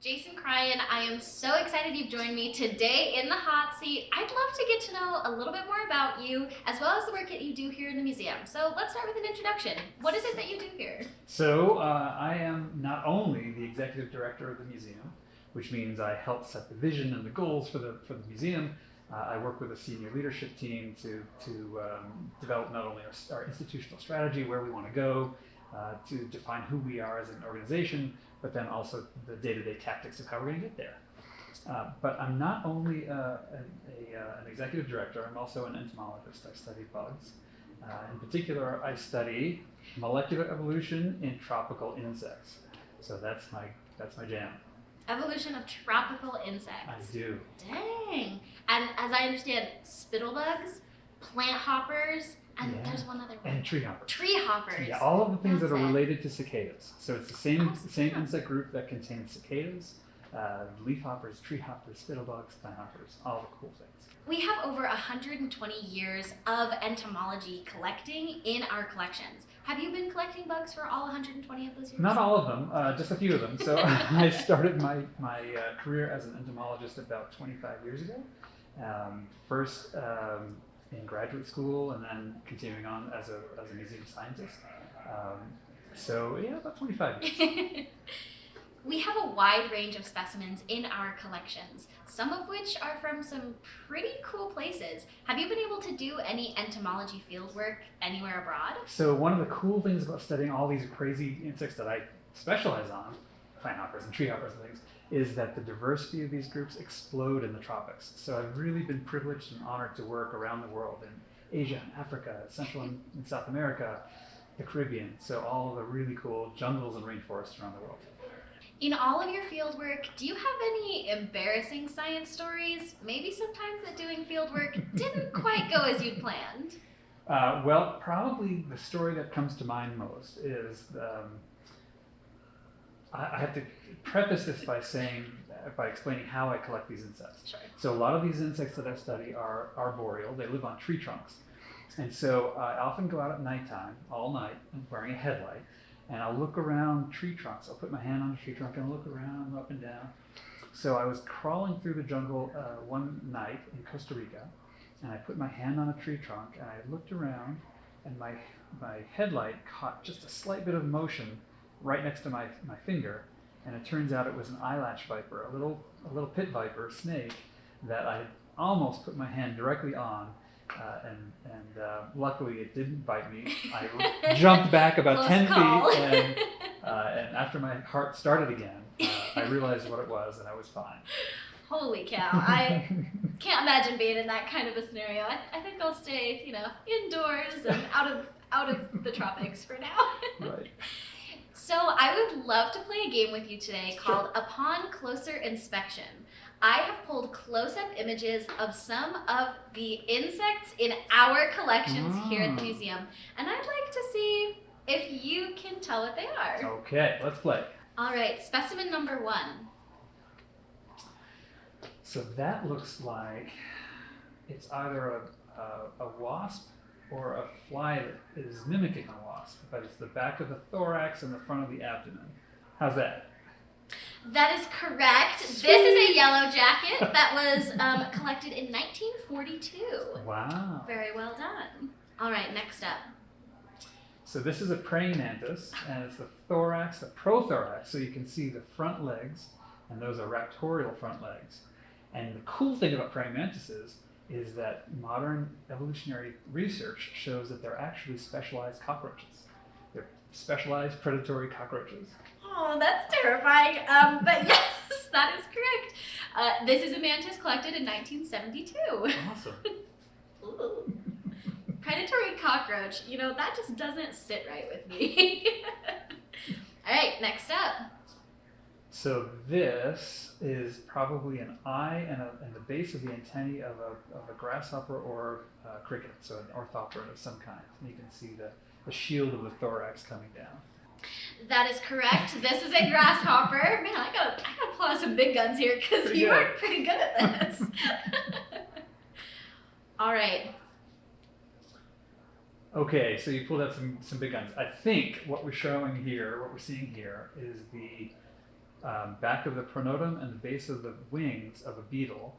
Jason Cryan, I am so excited you've joined me today in the hot seat. I'd love to get to know a little bit more about you, as well as the work that you do here in the museum. So let's start with an introduction. What is it that you do here? So I am not only the executive director of the museum, which means I help set the vision and the goals for the museum. I work with a senior leadership team to develop not only our institutional strategy, where we want to go, to define who we are as an organization, but then also the day-to-day tactics of how we're going to get there. But I'm not only an executive director, I'm also an entomologist. I study bugs. In particular, I study molecular evolution in tropical insects. So that's my jam. Evolution of tropical insects. I do. Dang. And as I understand, spittlebugs, plant hoppers, and there's one other one. And tree hoppers. Tree hoppers. Yeah, all of the things that are That's it. related to cicadas. So it's the same insect group that contains cicadas, leaf hoppers, tree hoppers, spittlebugs, plant hoppers, all the cool things. We have over 120 years of entomology collecting in our collections. Have you been collecting bugs for all 120 of those years? Not all of them, just a few of them. So I started my career as an entomologist about 25 years ago. First in graduate school, and then continuing on as a museum scientist. So yeah, about 25 years. We have a wide range of specimens in our collections, some of which are from some pretty cool places. Have you been able to do any entomology fieldwork anywhere abroad? So one of the cool things about studying all these crazy insects that I specialize on, plant hoppers and tree hoppers and things, is that the diversity of these groups explode in the tropics. So I've really been privileged and honored to work around the world in Asia, Africa, Central and South America, the Caribbean. So all of the really cool jungles and rainforests around the world. In all of your field work, do you have any embarrassing science stories? Maybe sometimes that doing field work didn't quite go as you'd planned. Well, probably the story that comes to mind most is, I have to preface this by explaining how I collect these insects. Sure. So a lot of these insects that I study are arboreal. They live on tree trunks. And so I often go out at nighttime, all night, wearing a headlight, and I'll look around tree trunks. I'll put my hand on a tree trunk and look around, up and down. So I was crawling through the jungle one night in Costa Rica, and I put my hand on a tree trunk, and I looked around, and my headlight caught just a slight bit of motion right next to my finger, and it turns out it was an eyelash viper, a little pit viper, snake, that I almost put my hand directly on. And luckily it didn't bite me. I jumped back about 10 feet, and after my heart started again, I realized what it was, and I was fine. Holy cow! I can't imagine being in that kind of a scenario. I think I'll stay, indoors and out of the tropics for now. Right. So I would love to play a game with you today called Upon Closer Inspection. I have pulled close-up images of some of the insects in our collections here at the museum, and I'd like to see if you can tell what they are. Okay, let's play. All right, specimen number 1. So that looks like it's either a wasp or a fly that is mimicking a wasp, but it's the back of the thorax and the front of the abdomen. How's that? That is correct. Sweet. This is a yellow jacket that was collected in 1942. Wow. Very well done. All right, next up. So this is a praying mantis, and it's the thorax, the prothorax, so you can see the front legs, and those are raptorial front legs. And the cool thing about praying mantises is that modern evolutionary research shows that they're actually specialized cockroaches. They're specialized predatory cockroaches. Oh, that's terrifying. But yes, that is correct. This is a mantis collected in 1972. Awesome. Ooh. Predatory cockroach, that just doesn't sit right with me. All right, next up. So this is probably an eye and the base of the antennae of a grasshopper or a cricket, so an orthopteran of some kind. And you can see the shield of the thorax coming down. That is correct. This is a grasshopper. Man, I gotta pull out some big guns here because you are pretty good at this. All right. Okay, so you pulled out some big guns. I think what we're seeing here is the back of the pronotum and the base of the wings of a beetle.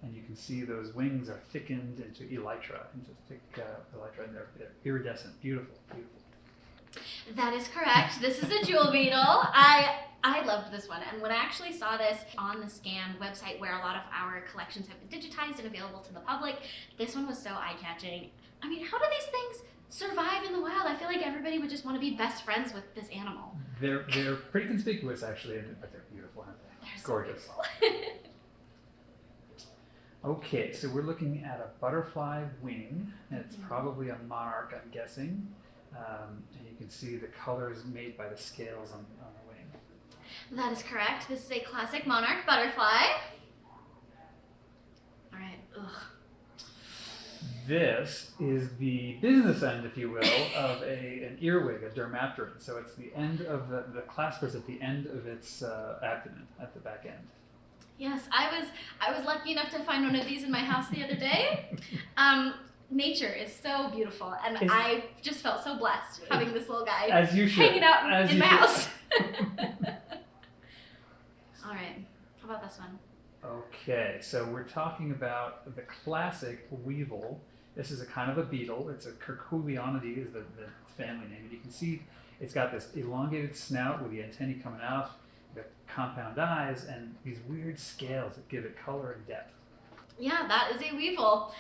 And you can see those wings are thickened into elytra, into thick elytra, and they're iridescent, beautiful, beautiful. That is correct. This is a jewel beetle. I loved this one, and when I actually saw this on the Scan website where a lot of our collections have been digitized and available to the public, this one was so eye-catching. I mean, how do these things survive in the wild? I feel like everybody would just want to be best friends with this animal. They're pretty conspicuous, actually, but they're beautiful, aren't they? They're so gorgeous. beautiful. Okay, so we're looking at a butterfly wing, and it's probably a monarch, I'm guessing. And you can see the colors made by the scales on the wing. That is correct. This is a classic monarch butterfly. All right. Ugh. This is the business end, if you will, of an earwig, a dermapteron. So it's the end of the claspers at the end of its abdomen, at the back end. Yes, I was lucky enough to find one of these in my house the other day. Nature is so beautiful, and I just felt so blessed having this little guy hanging out in my house. All right, how about this one? Okay, so we're talking about the classic weevil. This is a kind of a beetle. It's a Curculionidae is the family name, and you can see it's got this elongated snout with the antennae coming out, the compound eyes, and these weird scales that give it color and depth. Yeah, that is a weevil.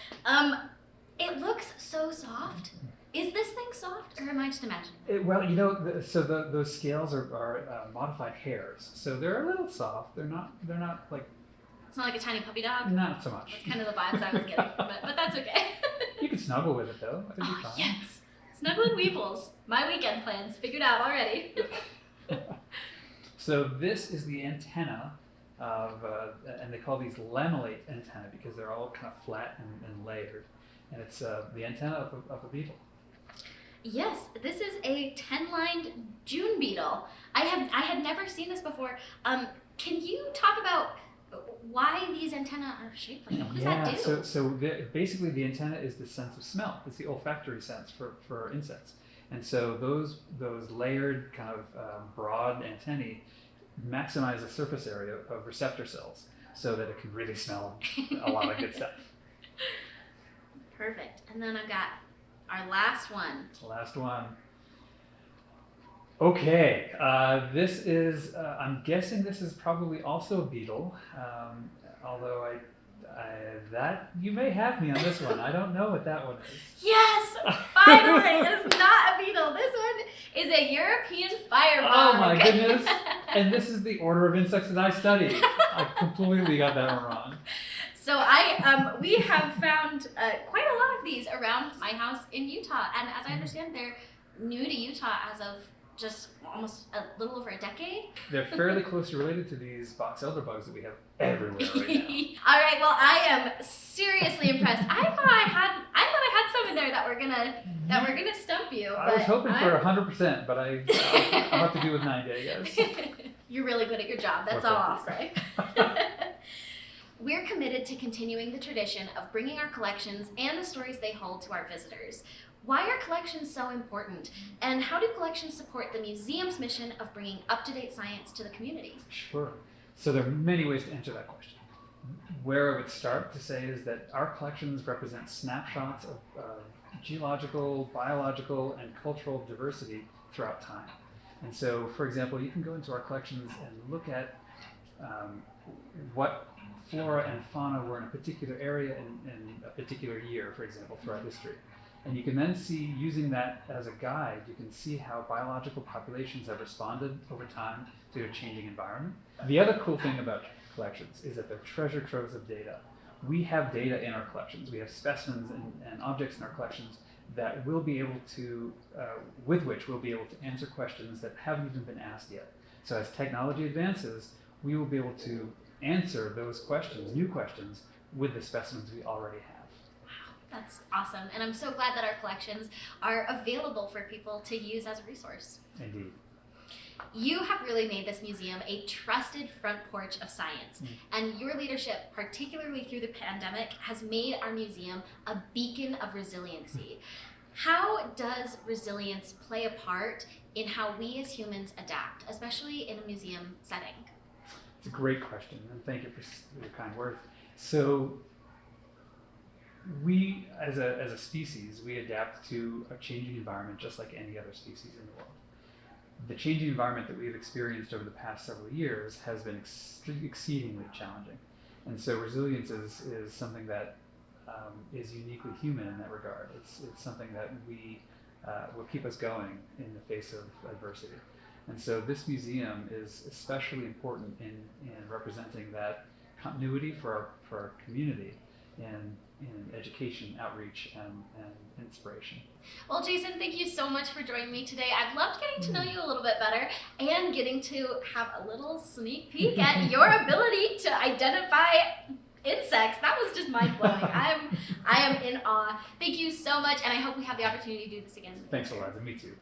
It looks so soft. Is this thing soft, or am I just imagining? Well, those scales are modified hairs, so they're a little soft. They're not like. It's not like a tiny puppy dog. Not so much. That's kind of the vibes I was getting from it, but that's okay. You can snuggle with it though. It'll be fine. Yes, snuggling weevils. My weekend plans figured out already. So this is the antenna of, and they call these lamellate antennae because they're all kind of flat and layered. And it's the antenna of a beetle. Yes, this is a 10-lined June beetle. I had never seen this before. Can you talk about why these antennae are shaped like that? What does that do? So basically the antenna is the sense of smell. It's the olfactory sense for insects. And so those layered kind of broad antennae maximize the surface area of receptor cells so that it can really smell a lot of good stuff. Perfect. And then I've got our last one. Last one. Okay, this is, I'm guessing this is probably also a beetle, although that you may have me on this one. I don't know what that one is. Yes! Finally! It is not a beetle. This one is a European firebug. Oh my goodness. And this is the order of insects that I study. I completely got that one wrong. So we have found quite a lot of these around my house in Utah, and as I understand, they're new to Utah as of just almost a little over a decade. They're fairly closely related to these box elder bugs that we have everywhere right now. All right, well, I am seriously impressed. I thought I had some in there that were gonna stump you. I was hoping for 100%, but I'll have to do with 90, I guess. You're really good at your job. That's all I'll say. We're committed to continuing the tradition of bringing our collections and the stories they hold to our visitors. Why are collections so important? And how do collections support the museum's mission of bringing up-to-date science to the community? Sure. So there are many ways to answer that question. Where I would start to say is that our collections represent snapshots of geological, biological, and cultural diversity throughout time. And so, for example, you can go into our collections and look at what flora and fauna were in a particular area in a particular year, for example, throughout history. And you can then see, using that as a guide, you can see how biological populations have responded over time to a changing environment. The other cool thing about collections is that they're treasure troves of data. We have data in our collections. We have specimens and objects in our collections that we'll be able to, with which we'll be able to answer questions that haven't even been asked yet. So as technology advances, we will be able to answer those questions, new questions, with the specimens we already have. That's awesome. And I'm so glad that our collections are available for people to use as a resource. Indeed. You have really made this museum a trusted front porch of science. And your leadership, particularly through the pandemic, has made our museum a beacon of resiliency. How does resilience play a part in how we as humans adapt, especially in a museum setting? It's a great question, and thank you for your kind words. So we, as a species, we adapt to a changing environment just like any other species in the world. The changing environment that we've experienced over the past several years has been exceedingly challenging. And so resilience is something that is uniquely human in that regard. It's something that will keep us going in the face of adversity. And so this museum is especially important in representing that continuity for our community in education, outreach, and inspiration. Well, Jason, thank you so much for joining me today. I've loved getting to know you a little bit better and getting to have a little sneak peek at your ability to identify insects. That was just mind-blowing. I am in awe. Thank you so much, and I hope we have the opportunity to do this again. Thanks, Eliza. Me too.